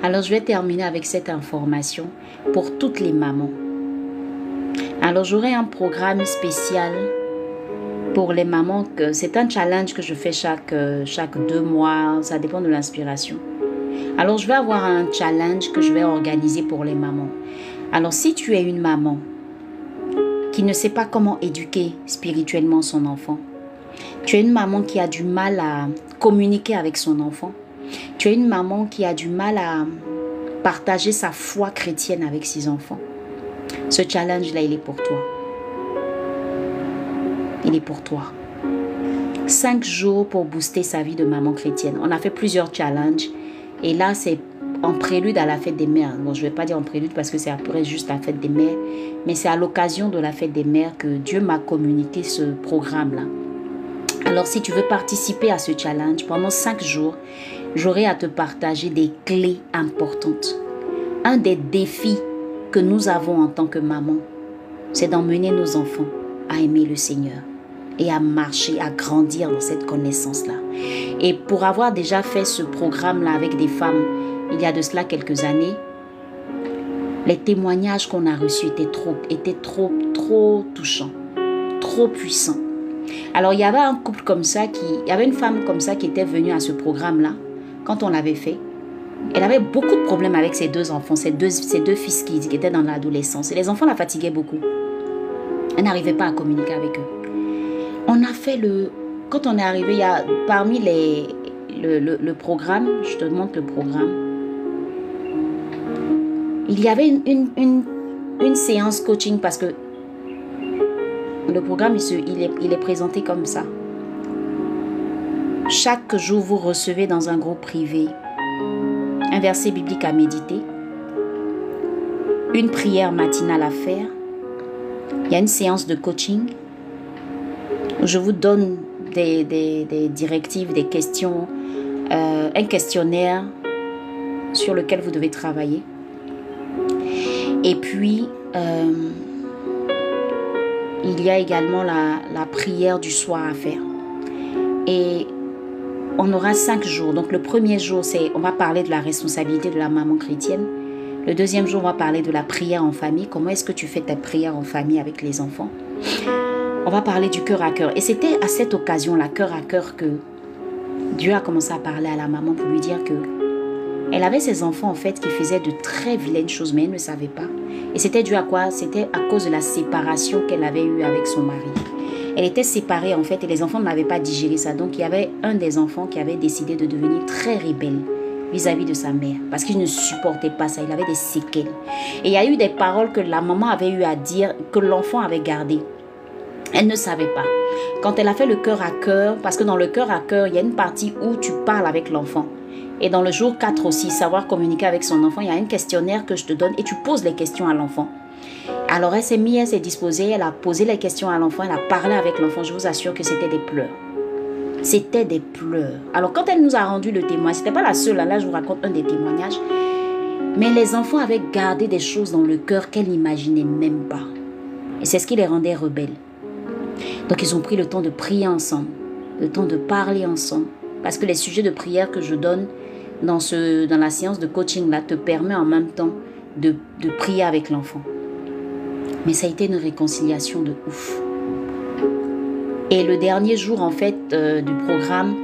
Alors, je vais terminer avec cette information pour toutes les mamans. Alors, j'aurai un programme spécial pour les mamans. C'est un challenge que je fais chaque 2 mois. Ça dépend de l'inspiration. Alors, je vais avoir un challenge que je vais organiser pour les mamans. Alors, si tu es une maman qui ne sait pas comment éduquer spirituellement son enfant, tu es une maman qui a du mal à communiquer avec son enfant, tu es une maman qui a du mal à partager sa foi chrétienne avec ses enfants, ce challenge-là, il est pour toi. Il est pour toi. 5 jours pour booster sa vie de maman chrétienne. On a fait plusieurs challenges. Et là, c'est en prélude à la fête des mères. Bon, je ne vais pas dire en prélude parce que c'est après juste la fête des mères. Mais c'est à l'occasion de la fête des mères que Dieu m'a communiqué ce programme-là. Alors, si tu veux participer à ce challenge, pendant 5 jours, j'aurai à te partager des clés importantes. Un des défis que nous avons en tant que maman, c'est d'emmener nos enfants à aimer le Seigneur et à marcher, à grandir dans cette connaissance-là. Et pour avoir déjà fait ce programme-là avec des femmes, il y a de cela quelques années, les témoignages qu'on a reçus étaient trop touchants, trop puissants. Alors, il y avait un couple comme ça, il y avait une femme comme ça qui était venue à ce programme-là, quand on l'avait fait. Elle avait beaucoup de problèmes avec ses 2 enfants, ses deux fils qui étaient dans l'adolescence. Et les enfants la fatiguaient beaucoup. Elle n'arrivait pas à communiquer avec eux. On a fait quand on est arrivé, il y a parmi le programme, je te montre le programme, il y avait une séance coaching parce que le programme, il est présenté comme ça. Chaque jour, vous recevez dans un groupe privé un verset biblique à méditer, une prière matinale à faire. Il y a une séance de coaching où je vous donne des directives, des questions, un questionnaire sur lequel vous devez travailler. Et puis, il y a également la prière du soir à faire. Et on aura 5 jours. Donc, le premier jour, on va parler de la responsabilité de la maman chrétienne. Le deuxième jour, on va parler de la prière en famille. Comment est-ce que tu fais ta prière en famille avec les enfants? On va parler du cœur à cœur. Et c'était à cette occasion-là, cœur à cœur, que Dieu a commencé à parler à la maman pour lui dire que elle avait ses enfants, en fait, qui faisaient de très vilaines choses, mais elle ne savait pas. Et c'était dû à quoi? C'était à cause de la séparation qu'elle avait eue avec son mari. Elle était séparée, en fait, et les enfants n'avaient pas digéré ça. Donc, il y avait un des enfants qui avait décidé de devenir très rebelle vis-à-vis de sa mère, parce qu'il ne supportait pas ça. Il avait des séquelles. Et il y a eu des paroles que la maman avait eu à dire, que l'enfant avait gardées. Elle ne savait pas. Quand elle a fait le cœur à cœur, parce que dans le cœur à cœur, il y a une partie où tu parles avec l'enfant. Et dans le jour 4 aussi, savoir communiquer avec son enfant, il y a un questionnaire que je te donne et tu poses les questions à l'enfant. Alors elle s'est disposée, elle a posé les questions à l'enfant, elle a parlé avec l'enfant. Je vous assure que c'était des pleurs. C'était des pleurs. Alors quand elle nous a rendu le témoin, c'était pas la seule, là je vous raconte un des témoignages. Mais les enfants avaient gardé des choses dans le cœur qu'elle n'imaginait même pas. Et c'est ce qui les rendait rebelles. Donc ils ont pris le temps de prier ensemble, le temps de parler ensemble. Parce que les sujets de prière que je donne dans la séance de coaching là te permet en même temps de prier avec l'enfant. Mais ça a été une réconciliation de ouf. Et le dernier jour en fait du programme,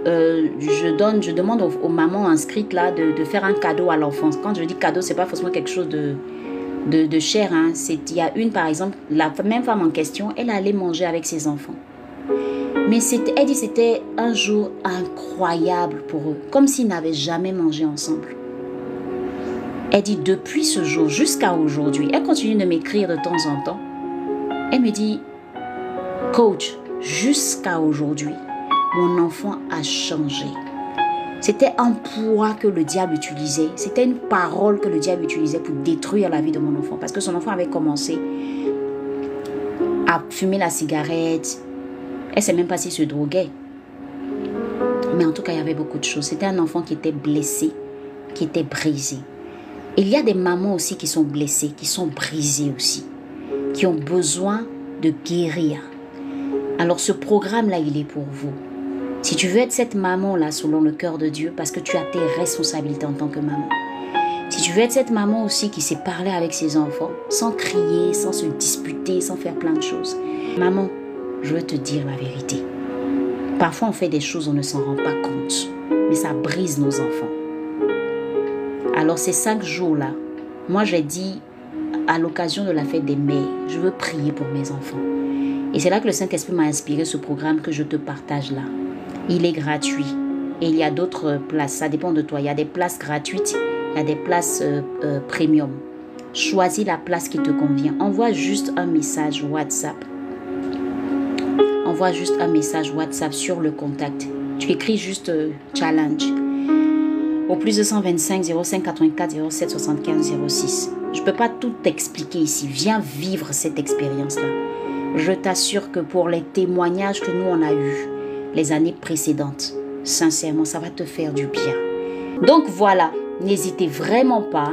je demande aux mamans inscrites là de faire un cadeau à l'enfant. Quand je dis cadeau, c'est pas forcément quelque chose de cher. Hein. Il y a une par exemple, la même femme en question, elle allait manger avec ses enfants. Mais elle dit que c'était un jour incroyable pour eux, comme s'ils n'avaient jamais mangé ensemble. Elle dit depuis ce jour jusqu'à aujourd'hui, elle continue de m'écrire de temps en temps. Elle me dit, coach, jusqu'à aujourd'hui, mon enfant a changé. C'était un poids que le diable utilisait. C'était une parole que le diable utilisait pour détruire la vie de mon enfant. Parce que son enfant avait commencé à fumer la cigarette. Elle ne sait même pas s'il se droguait. Mais en tout cas, il y avait beaucoup de choses. C'était un enfant qui était blessé, qui était brisé. Il y a des mamans aussi qui sont blessées, qui sont brisées aussi, qui ont besoin de guérir. Alors ce programme-là, il est pour vous. Si tu veux être cette maman-là selon le cœur de Dieu, parce que tu as tes responsabilités en tant que maman. Si tu veux être cette maman aussi qui sait parler avec ses enfants, sans crier, sans se disputer, sans faire plein de choses. Maman, je veux te dire la vérité. Parfois on fait des choses, on ne s'en rend pas compte. Mais ça brise nos enfants. Alors ces 5 jours-là, moi j'ai dit à l'occasion de la fête des mères, je veux prier pour mes enfants. Et c'est là que le Saint-Esprit m'a inspiré ce programme que je te partage là. Il est gratuit. Et il y a d'autres places, ça dépend de toi. Il y a des places gratuites, il y a des places premium. Choisis la place qui te convient. Envoie juste un message WhatsApp. Envoie juste un message WhatsApp sur le contact. Tu écris juste challenge. Au plus de 125 05 84 07 75 06. Je ne peux pas tout t'expliquer ici. Viens vivre cette expérience-là. Je t'assure que pour les témoignages que nous on a eus les années précédentes, sincèrement, ça va te faire du bien. Donc voilà, n'hésitez vraiment pas